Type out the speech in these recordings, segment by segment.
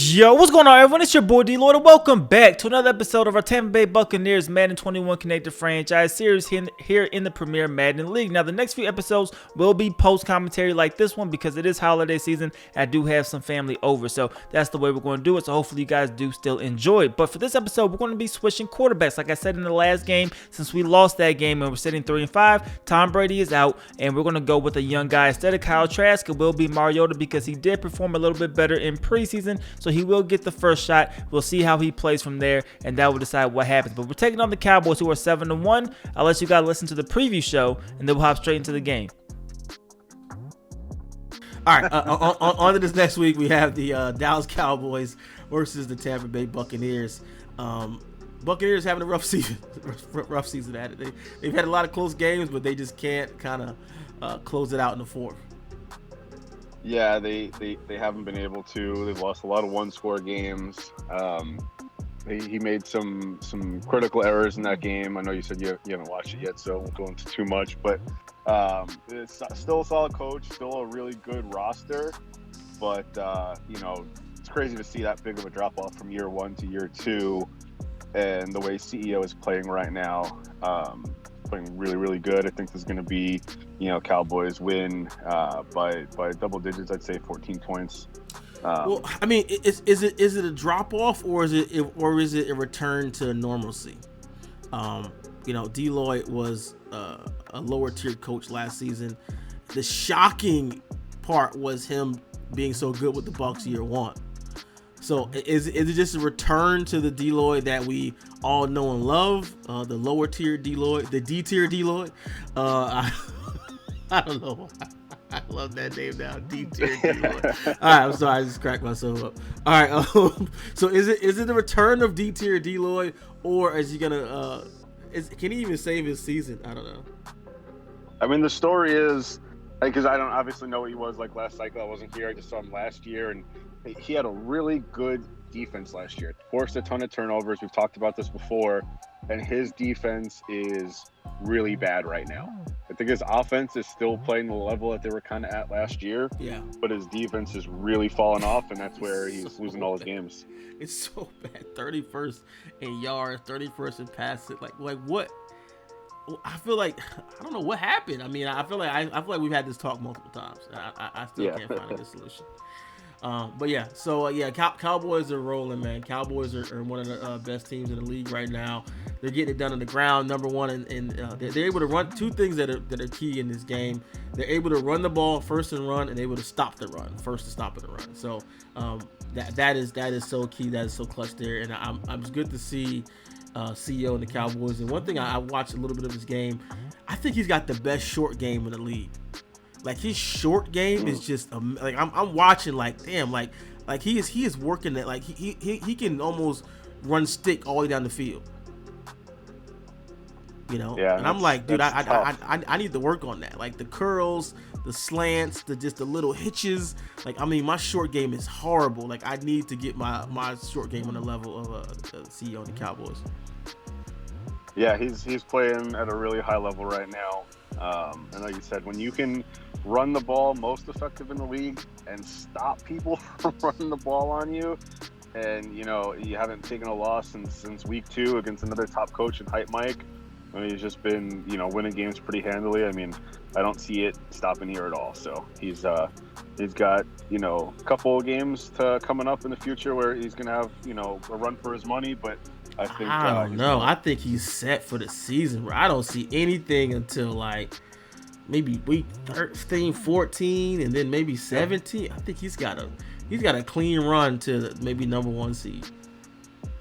Yo, what's going on, everyone? It's your boy DLloyd, and welcome back to another episode of our Tampa Bay Buccaneers Madden 21 Connected Franchise Series here in the Premier Madden League. Now, the next few episodes will be post-commentary like this one because it is holiday season. And I do have some family over, so that's the way we're going to do it. So hopefully you guys do still enjoy it. But for this episode, we're going to be switching quarterbacks. Like I said in the last game, since we lost that game and we're sitting 3-5, Tom Brady is out, and we're going to go with a young guy. Instead of Kyle Trask, it will be Mariota because he did perform a little bit better in preseason. So he will get the first shot. We'll see how he plays from there, and that will decide what happens. But we're taking on the Cowboys, who are 7-1. I'll let you guys listen to the preview show, and then we'll hop straight into the game. All right, on to this next week, we have the Dallas Cowboys versus the Tampa Bay Buccaneers. Buccaneers having a rough season. rough season at it. They've had a lot of close games, but they just can't kind of close it out in the fourth. Yeah, they haven't been able to. They've lost a lot of one-score games. He made some critical errors in that game. I know you said you haven't watched it yet, so I won't go into too much. But it's still a solid coach, still a really good roster. But, it's crazy to see that big of a drop-off from year one to year two. And the way CEO is playing right now, playing really, really good. I think there's going to be, Cowboys win by double digits. I'd say 14 points. Well, I mean, is it a drop off or is it a return to normalcy? DLloyd was a lower tiered coach last season. The shocking part was him being so good with the Bucs year one. So is it just a return to the DLloyd that we all know and love? The lower tier DLloyd, the D tier DLloyd. I don't know. I love that name now, D tier DLloyd. All right, I'm sorry, I just cracked myself up. All right, so is it the return of D tier DLloyd, or is he gonna? Can he even save his season? I don't know. I mean, the story is because I don't obviously know what he was like last cycle. I wasn't here. I just saw him last year, and he had a really good defense last year. Forced a ton of turnovers. We've talked about this before, and his defense is really bad right now. I think his offense is still playing the level that they were kind of at last year. Yeah. But his defense is really falling off, and that's where he's losing all his games. It's so bad. 31st in yards, 31st in passes. Like what? I feel like I don't know what happened. I mean, I feel like we've had this talk multiple times. I still can't find a good solution. But yeah, so Cowboys are rolling, man. Cowboys are one of the best teams in the league right now. They're getting it done on the ground, number one, and they're able to run two things that are key in this game. They're able to run the ball first and run, and able to stop the run first and stop the run. So that is so key. That is so clutch there, and I'm just good to see CEO and the Cowboys. And one thing I watched a little bit of his game, I think he's got the best short game in the league. Like his short game is just like I'm watching like damn like he is working that like he can almost run stick all the way down the field. Yeah, and I'm like, dude, I need to work on that. Like the curls, the slants, the little hitches. Like, I mean, my short game is horrible. Like I need to get my short game on the level of CEO and the Cowboys. Yeah, he's playing at a really high level right now. And like you said, when you can run the ball most effective in the league and stop people from running the ball on you, and you haven't taken a loss since week 2 against another top coach in Hype Mike. I mean, he's just been winning games pretty handily. I mean, I don't see it stopping here at all. So he's got a couple of games coming up in the future where he's gonna have a run for his money, but I think I don't know. I think he's set for the season. Where I don't see anything until like maybe week 13, 14, and then maybe 17. I think he's got a clean run to maybe number 1 seed.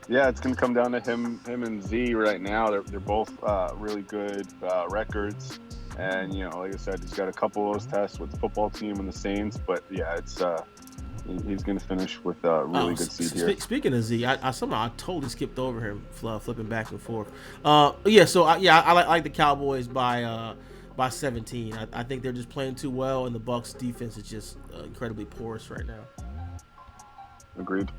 Yeah, it's gonna come down to him and Z right now. They're both really good records, and like I said, he's got a couple of those tests with the football team and the Saints. But yeah, it's he's gonna finish with a really good seed here. Speaking of Z, I somehow totally skipped over him, flipping back and forth. I like the Cowboys by 17. I think they're just playing too well, and the Bucs defense is just incredibly porous right now. Agreed.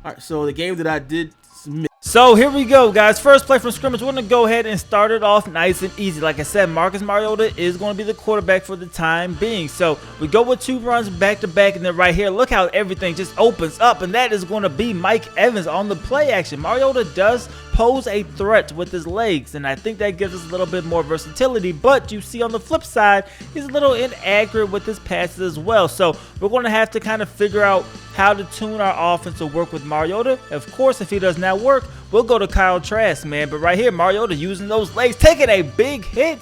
All right, so the game that I did miss. So here we go, guys. First play from scrimmage. We're going to go ahead and start it off nice and easy. Like I said, Marcus Mariota is going to be the quarterback for the time being. So we go with 2 runs back to back, and then right here, look how everything just opens up, and that is going to be Mike Evans on the play action. Mariota does pose a threat with his legs, and I think that gives us a little bit more versatility, but you see on the flip side, he's a little inaccurate with his passes as well. So we're going to have to kind of figure out how to tune our offense to work with Mariota. Of course, if he does not work, we'll go to Kyle Trask, man. But right here, Mariota using those legs, taking a big hit,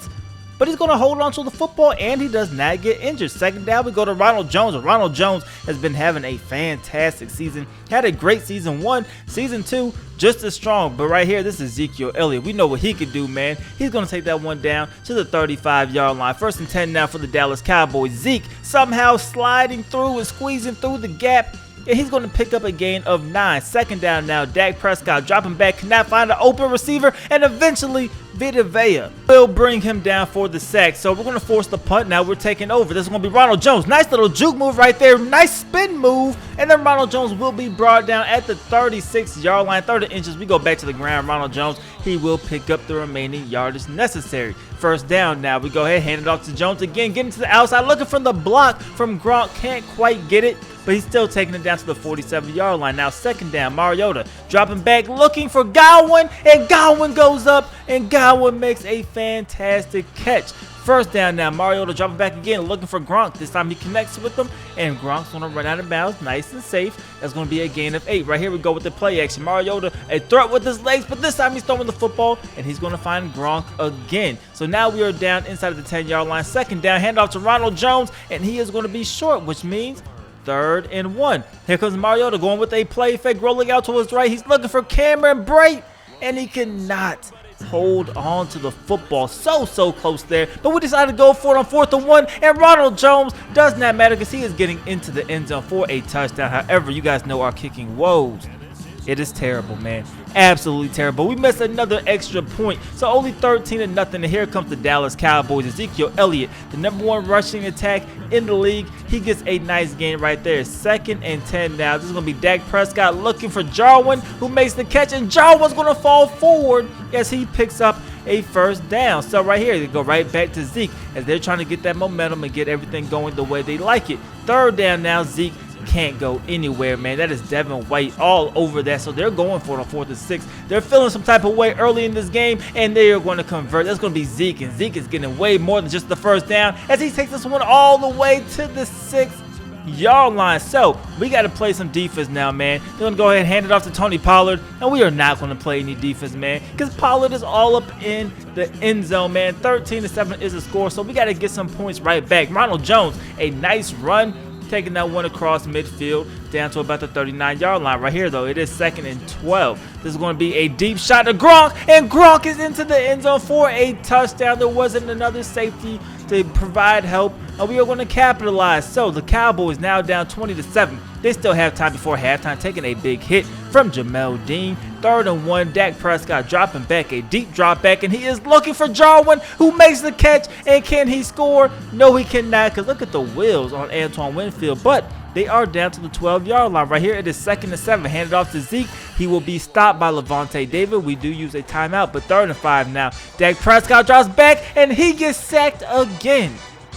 but he's going to hold on to the football, and he does not get injured. Second down, we go to Ronald Jones. Ronald Jones has been having a fantastic season. Had a great season 1. Season 2, just as strong. But right here, this is Ezekiel Elliott. We know what he could do, man. He's going to take that one down to the 35-yard line. 1st and 10 now for the Dallas Cowboys. Zeke somehow sliding through and squeezing through the gap, and he's going to pick up a gain of 9. Second down now. Dak Prescott dropping back, cannot find an open receiver, and eventually Vita Vea will bring him down for the sack. So we're going to force the punt. Now we're taking over. This is going to be Ronald Jones. Nice little juke move right there. Nice spin move. And then Ronald Jones will be brought down at the 36-yard line. 30 inches. We go back to the ground. Ronald Jones, he will pick up the remaining yardage necessary. First down now. We go ahead, hand it off to Jones again. Getting to the outside. Looking for the block from Gronk. Can't quite get it, but he's still taking it down to the 47-yard line. Now second down, Mariota dropping back, looking for Godwin, and Godwin goes up, and Godwin makes a fantastic catch. First down now, Mariota dropping back again, looking for Gronk. This time he connects with him, and Gronk's going to run out of bounds, nice and safe. That's going to be a gain of 8. Right here we go with the play action. Mariota, a threat with his legs, but this time he's throwing the football, and he's going to find Gronk again. So now we are down inside of the 10-yard line. Second down, handoff to Ronald Jones, and he is going to be short, which means 3rd and 1. Here comes Mariota going with a play fake, rolling out to his right. He's looking for Cameron Brate, and he cannot hold on to the football. So close there, but we decided to go for it on 4th and 1, and Ronald Jones does not matter because he is getting into the end zone for a touchdown. However, you guys know our kicking woes. It is terrible, man. Absolutely terrible. We missed another extra point, so only 13-0. And here comes the Dallas Cowboys. Ezekiel Elliott, the #1 rushing attack in the league. He gets a nice gain right there. 2nd and 10 now. This is going to be Dak Prescott looking for Jarwin, who makes the catch, and Jarwin's going to fall forward as he picks up a first down. So right here, they go right back to Zeke as they're trying to get that momentum and get everything going the way they like it. 3rd down now. Zeke can't go anywhere, man. That is Devin White all over that. So they're going for it on 4th and 6. They're feeling some type of way early in this game, and they are going to convert. That's going to be Zeke, and Zeke is getting way more than just the first down as he takes this one all the way to the 6-yard line. So we got to play some defense now, man. They're going to go ahead and hand it off to Tony Pollard, and we are not going to play any defense, man, because Pollard is all up in the end zone, man. 13-7 is the score, so we got to get some points right back. Ronald Jones, a nice run, taking that one across midfield down to about the 39-yard line. Right here, though, it is 2nd and 12. This is going to be a deep shot to Gronk, and Gronk is into the end zone for a touchdown. There wasn't another safety to provide help, and we are going to capitalize. So the Cowboys now down 20-7. They still have time before halftime, taking a big hit from Jamel Dean. 3rd and 1. Dak Prescott dropping back, a deep drop back, and he is looking for Jarwin, who makes the catch. And can he score? No, he cannot, because look at the wheels on Antoine Winfield. But they are down to the 12-yard line. Right here, it is 2nd and 7. Handed off to Zeke. He will be stopped by Levante David. We do use a timeout, but 3rd and 5 now. Dak Prescott drops back, and he gets sacked again.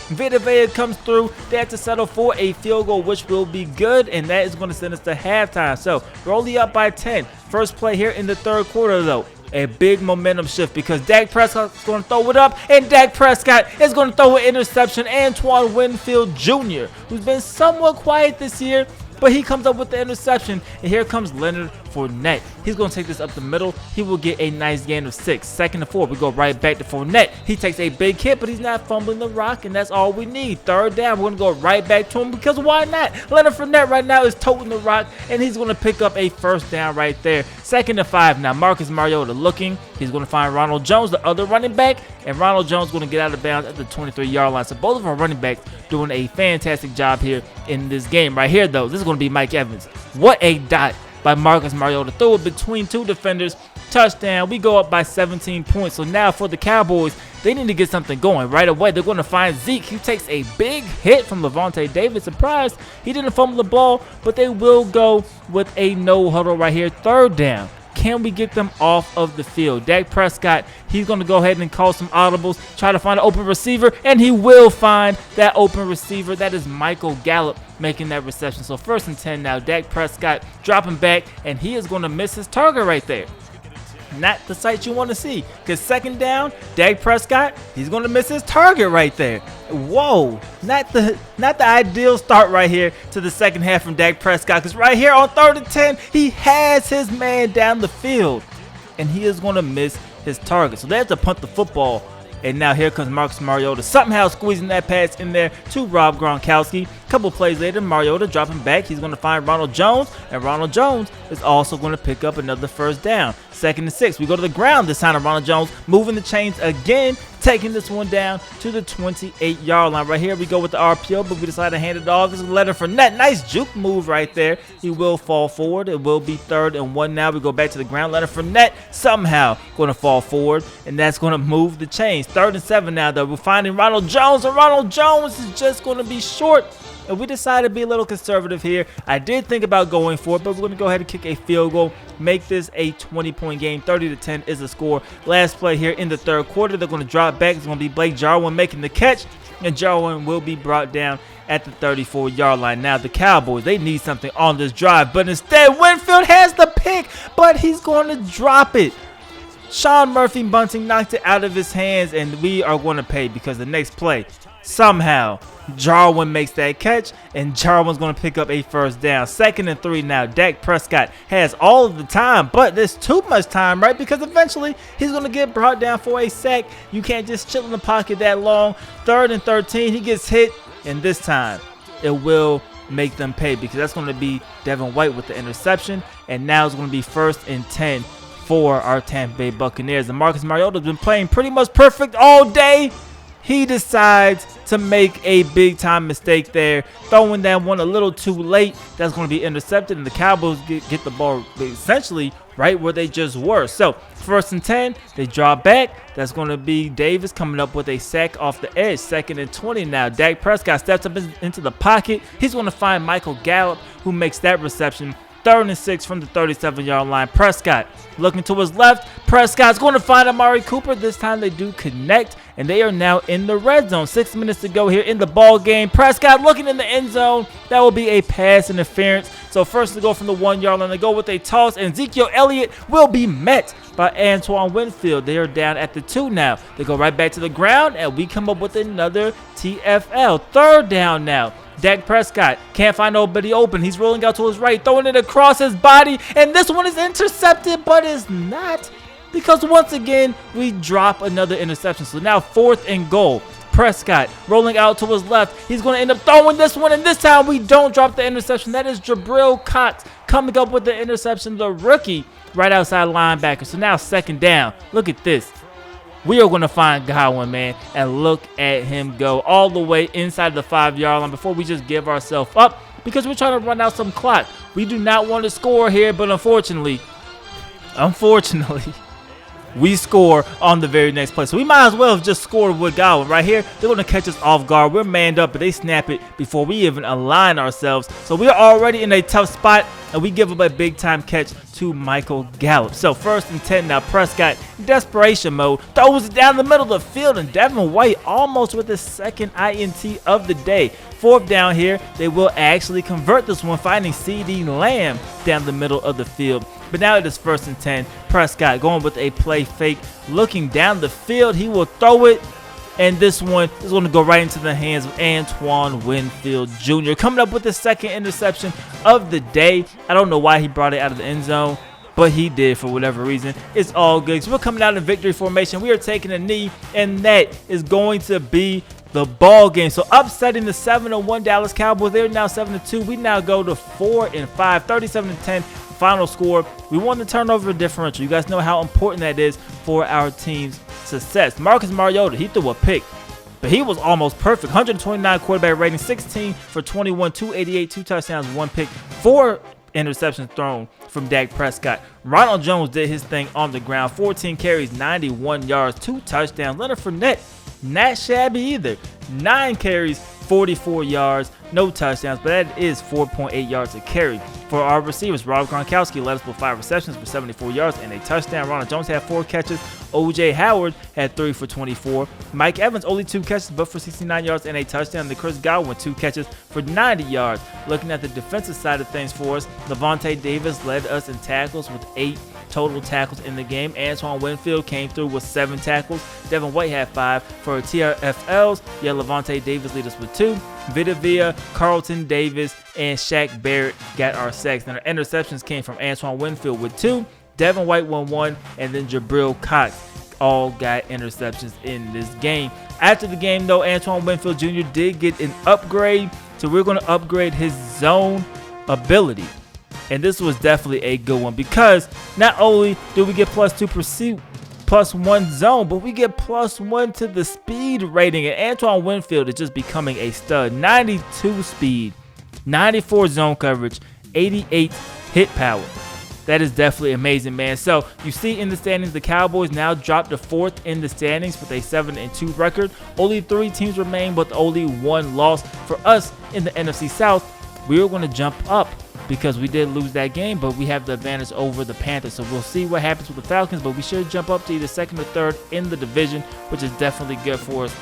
Vita Vea comes through. They have to settle for a field goal, which will be good, and that is going to send us to halftime. So we're only up by 10. First play here in the 3rd quarter, though. A big momentum shift because Dak Prescott is going to throw it up, and Dak Prescott is going to throw an interception. Antoine Winfield Jr., who's been somewhat quiet this year, but he comes up with the interception, and here comes Leonard Fournette. He's going to take this up the middle. He will get a nice gain of 6. 2nd and 4. We go right back to Fournette. He takes a big hit, but he's not fumbling the rock, and that's all we need. 3rd down. We're going to go right back to him because why not? Leonard Fournette right now is toting the rock, and he's going to pick up a first down right there. 2nd and 5 now. Marcus Mariota looking. He's going to find Ronald Jones, the other running back, and Ronald Jones is going to get out of bounds at the 23-yard line. So both of our running backs doing a fantastic job here in this game. Right here, though, this is going to be Mike Evans. What a dot by Marcus Mariota. Throw it between 2 defenders. Touchdown. We go up by 17 points. So now for the Cowboys, they need to get something going right away. They're going to find Zeke. He takes a big hit from Levante David. Surprised he didn't fumble the ball, but they will go with a no huddle right here. 3rd down. Can we get them off of the field? Dak Prescott, he's going to go ahead and call some audibles, try to find an open receiver, and he will find that open receiver. That is Michael Gallup making that reception. So 1st and 10 now. Dak Prescott dropping back, and he is going to miss his target right there. Not the sight you want to see, because 2nd down, Dak Prescott, he's going to miss his target right there. Whoa, not the ideal start right here to the second half from Dak Prescott, because right here on 3rd and 10, he has his man down the field, and he is going to miss his target. So they have to punt the football. And now here comes Marcus Mariota, somehow squeezing that pass in there to Rob Gronkowski. A couple plays later, Mariota dropping back. He's going to find Ronald Jones, and Ronald Jones is also going to pick up another 1st down. 2nd and 6. We go to the ground this time to Ronald Jones, moving the chains again, taking this one down to the 28-yard line. Right here we go with the RPO, but we decide to hand it off. This is Leonard Fournette. Nice juke move right there. He will fall forward. It will be 3rd and 1 now. We go back to the ground. Leonard Fournette somehow going to fall forward, and that's going to move the chains. 3rd and 7 now, though. We're finding Ronald Jones, and Ronald Jones is just going to be short. And we decided to be a little conservative here. I did think about going for it, but we're going to go ahead and kick a field goal, make this a 20-point game. 30-10 is the score. Last play here in the 3rd quarter. They're going to drop back. It's going to be Blake Jarwin making the catch, and Jarwin will be brought down at the 34-yard line. Now the Cowboys, they need something on this drive, but instead Winfield has the pick, but he's going to drop it. Sean Murphy Bunting knocked it out of his hands, and we are going to pay, because the next play, somehow Jarwin makes that catch, and Jarwin's going to pick up a 1st down. 2nd and 3 now. Dak Prescott has all of the time, but there's too much time, right? Because eventually he's going to get brought down for a sack. You can't just chill in the pocket that long. 3rd and 13. He gets hit, and this time it will make them pay, because that's going to be Devin White with the interception, and now it's going to be 1st and 10 for our Tampa Bay Buccaneers. And Marcus Mariota has been playing pretty much perfect all day. He decides to make a big-time mistake there, throwing that one a little too late. That's going to be intercepted, and the Cowboys get the ball essentially right where they just were. So 1st and 10, they draw back. That's going to be Davis coming up with a sack off the edge. 2nd and 20 now. Dak Prescott steps up into the pocket. He's going to find Michael Gallup, who makes that reception. 3rd and 6 from the 37-yard line. Prescott looking to his left. Prescott's going to find Amari Cooper. This time they do connect, and they are now in the red zone. 6 minutes to go here in the ball game. Prescott looking in the end zone. That will be a pass interference. So first to go from the 1-yard line, they go with a toss, and Ezekiel Elliott will be met by Antoine Winfield. They are down at the 2 now. They go right back to the ground, and we come up with another TFL. 3rd down now. Dak Prescott can't find nobody open. He's rolling out to his right, throwing it across his body, and this one is intercepted, but it's not, because once again we drop another interception. So now 4th and goal. Prescott rolling out to his left. He's going to end up throwing this one, and this time we don't drop the interception. That is Jabril Cox coming up with the interception, the rookie, right outside linebacker. So now 2nd down. Look at this. We are going to find Godwin, man, and look at him go all the way inside the 5-yard line before we just give ourselves up, because we're trying to run out some clock. We do not want to score here, but unfortunately, we score on the very next play. So we might as well have just scored with Godwin. Right here, they're going to catch us off guard. We're manned up, but they snap it before we even align ourselves. So we're already in a tough spot, and we give up a big-time catch to Michael Gallup. So 1st and 10 now. Prescott, desperation mode, throws it down the middle of the field, and Devin White almost with his 2nd INT of the day. 4th down here. They will actually convert this one, finding CeeDee Lamb down the middle of the field. But now it is 1st and 10. Prescott going with a play fake, looking down the field. He will throw it, and this one is going to go right into the hands of Antoine Winfield Jr. coming up with the 2nd interception of the day. I don't know why he brought it out of the end zone, but he did for whatever reason. It's all good. So we're coming out in victory formation. We are taking a knee, and that is going to be the ball game. So upsetting the 7-1 Dallas Cowboys. They're now 7-2. We now go to 4-5, 37-10. Final score. We won the turnover differential. You guys know how important that is for our team's success. Marcus Mariota, he threw a pick, but he was almost perfect. 129 quarterback rating, 16 for 21, 288, 2 touchdowns, 1 pick, 4 interceptions thrown from Dak Prescott. Ronald Jones did his thing on the ground. 14 carries, 91 yards, 2 touchdowns. Leonard Fournette Not shabby either. 9 carries, 44 yards, no touchdowns, but that is 4.8 yards a carry. For our receivers, Rob Gronkowski led us with 5 receptions for 74 yards and a touchdown. Ronald Jones had 4 catches. O.J. Howard had 3 for 24. Mike Evans only 2 catches, but for 69 yards and a touchdown. And Chris Godwin 2 catches for 90 yards. Looking at the defensive side of things for us, Lavonte Davis led us in tackles with 8 total tackles in the game. Antoine Winfield came through with 7 tackles. Devin White had 5. For TRFLs, yeah, Lavonte Davis lead us with 2. Vita Vea, Carlton Davis, and Shaq Barrett got our sacks. And our interceptions came from Antoine Winfield with 2. Devin White won 1, and then Jabril Cox all got interceptions in this game. After the game, though, Antoine Winfield Jr. did get an upgrade, so we're going to upgrade his zone ability. And this was definitely a good one because not only do we get +2 pursuit, +1 zone, but we get +1 to the speed rating. And Antoine Winfield is just becoming a stud. 92 speed, 94 zone coverage, 88 hit power. That is definitely amazing, man. So you see in the standings, the Cowboys now dropped to 4th in the standings with a 7-2 record. Only 3 teams remain, but only 1 loss. For us in the NFC South, we are going to jump up because we did lose that game, but we have the advantage over the Panthers. So we'll see what happens with the Falcons, but we should jump up to either 2nd or 3rd in the division, which is definitely good for us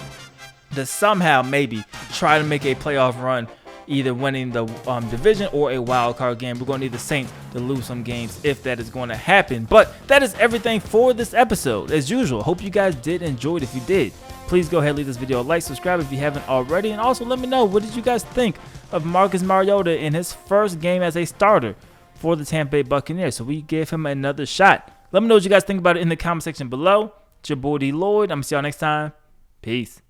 to somehow maybe try to make a playoff run, either winning the division or a wild card game. We're going to need the Saints to lose some games if that is going to happen. But that is everything for this episode. As usual, hope you guys did enjoy it. If you did, please go ahead, leave this video a like, subscribe if you haven't already, and also let me know, what did you guys think of Marcus Mariota in his first game as a starter for the Tampa Bay Buccaneers? So we give him another shot. Let me know what you guys think about it in the comment section below. It's your boy D Lloyd. I'm going to see y'all next time. Peace.